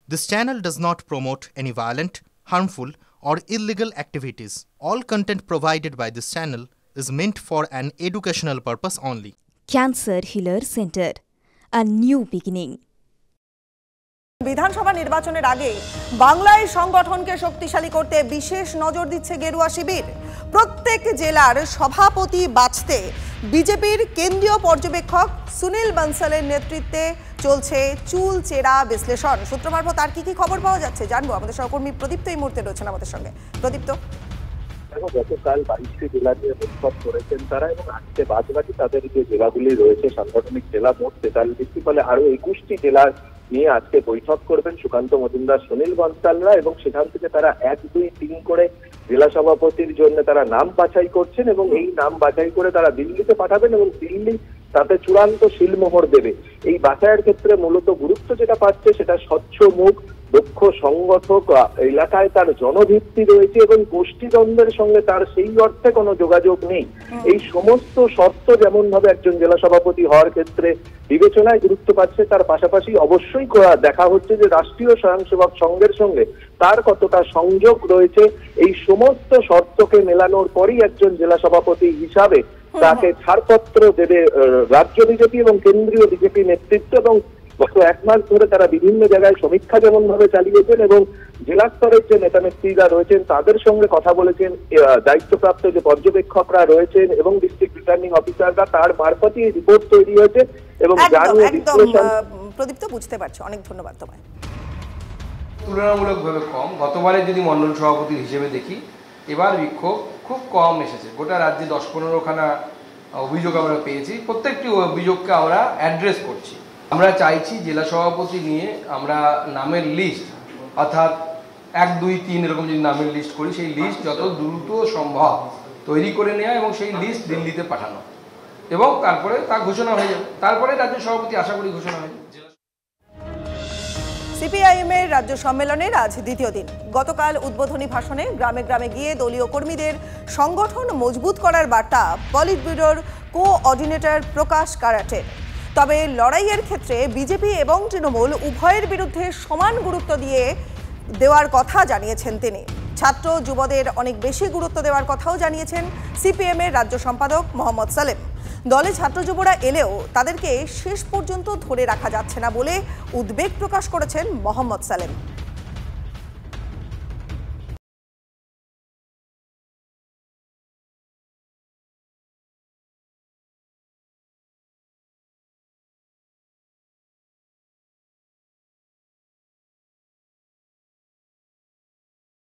This channel does not promote any violent, harmful, or illegal activities. All content provided by this channel is meant for an educational purpose only. Cancer Healer Center, a new beginning. বিধানসভা নির্বাচনের আগে বাংলায় সংগঠনকে শক্তিশালী করতে বিশেষ নজর দিচ্ছে গেরুয়া শিবির। প্রত্যেক জেলার সভাপতি বাছতে বিজেপির কেন্দ্রীয় পর্যবেক্ষক সুনীল বনসালের নেতৃত্বে চলছে চুলচেরা বিশ্লেষণ। সূত্র মারফত আর কি খবর পাওয়া যাচ্ছে জানবো। আমাদের সহকর্মী প্রদীপ্ত এই মুহূর্তে রয়েছেন আমাদের সঙ্গে। প্রদীপ্ত, গতকাল 22টি জেলা নিয়ে বৈঠক করেছেন তারা এবং আজকে বাদবাকি তাদের যে জেলাগুলি রয়েছে সাংগঠনিক জেলা মোট 43টি, ফলে আরো 21টি জেলার নিয়ে আজকে বৈঠক করবেন সুকান্ত মজুমদার, সুনীল বনসালরা এবং সেখান থেকে তারা 1, 2, 3 করে জেলা সভাপতির জন্য তারা নাম বাছাই করছেন এবং এই নাম বাছাই করে তারা দিল্লিতে পাঠাবেন এবং দিল্লি তাতে চূড়ান্ত শিলমোহর দেবে। এই বাছাইয়ের ক্ষেত্রে মূলত গুরুত্ব যেটা পাচ্ছে সেটা স্বচ্ছ মুখ, দক্ষ সংগঠক, এলাকায় তার জনভিত্তি রয়েছে এবং গোষ্ঠীদ্বন্দ্বের সঙ্গে তার সেই অর্থে কোনো যোগাযোগ নেই। এই সমস্ত শর্ত যেমন ভাবে একজন জেলা সভাপতি হওয়ার ক্ষেত্রে বিবেচনায় গুরুত্ব পাচ্ছে, তার পাশাপাশি অবশ্যই দেখা হচ্ছে যে রাষ্ট্রীয় স্বয়ংসেবক সংঘের সঙ্গে তার কতটা সংযোগ রয়েছে। এই সমস্ত শর্তকে মেলানোর পরই একজন জেলা সভাপতি হিসাবে তাকে ছাড়পত্র দেবে রাজ্য বিজেপি এবং কেন্দ্রীয় বিজেপি নেতৃত্ব। এবং গত 1 মাস ধরে তারা বিভিন্ন জায়গায় সমীক্ষা যেমন ভাবে চালিয়েছেন এবং জেলা স্তরের যে নেতা নেত্রীরা রয়েছেন তাদের সঙ্গে কথা বলেছেন, দায়িত্বপ্রাপ্ত যে পর্যবেক্ষকরা রয়েছেন এবং ডিস্ট্রিক্ট রিটার্নিং অফিসাররা, তার মারফতই রিপোর্ট তৈরি হয়েছে এবং জানিয়ে প্রদীপ্ত বুঝতে পারছো। অনেক ধন্যবাদ তোমায়। তুলনামূলকভাবে কম। গতবারে যদি মণ্ডল সভাপতি হিসেবে দেখি, এবার বিক্ষোভ খুব কম এসেছে। গোটা রাজ্যে 10-15 খানা অভিযোগ আমরা পেয়েছি। প্রত্যেকটি অভিযোগকে আমরা অ্যাড্রেস করছি। আমরা চাইছি জেলা সভাপতি নিয়ে আমরা নামের লিস্ট, অর্থাৎ 1, 2, 3 এরকম যদি নামের লিস্ট করি, সেই লিস্ট যত দ্রুত সম্ভব তৈরি করে নেওয়া এবং সেই লিস্ট দিল্লিতে পাঠানো এবং তারপরে তা ঘোষণা হয়ে যাবে। তারপরে রাজ্য সভাপতি আশা করি ঘোষণা হয়ে যাবে। সিপিআইএম এর রাজ্য সম্মেলনের আজ দ্বিতীয় দিন। গতকাল উদ্বোধনী ভাষণে গ্রামে গ্রামে গিয়ে দলীয় কর্মীদের সংগঠন মজবুত করার বার্তা পলিট ব্যুরোর কোঅর্ডিনেটর প্রকাশ কারাটের। তবে লড়াইয়ের ক্ষেত্রে বিজেপি এবং তৃণমূল উভয়ের বিরুদ্ধে সমান গুরুত্ব দেওয়ার কথা জানিয়েছেন তিনি। ছাত্র যুবদের অনেক বেশি গুরুত্ব দেওয়ার কথাও জানিয়েছেন সিপিএম এর রাজ্য সম্পাদক মোহাম্মদ সালেম। দলে ছাত্র যুবরা এলেও তাদেরকে শেষ পর্যন্ত ধরে রাখা যাচ্ছে না বলে উদ্বেগ প্রকাশ করেছেন মোহাম্মদ সালেম।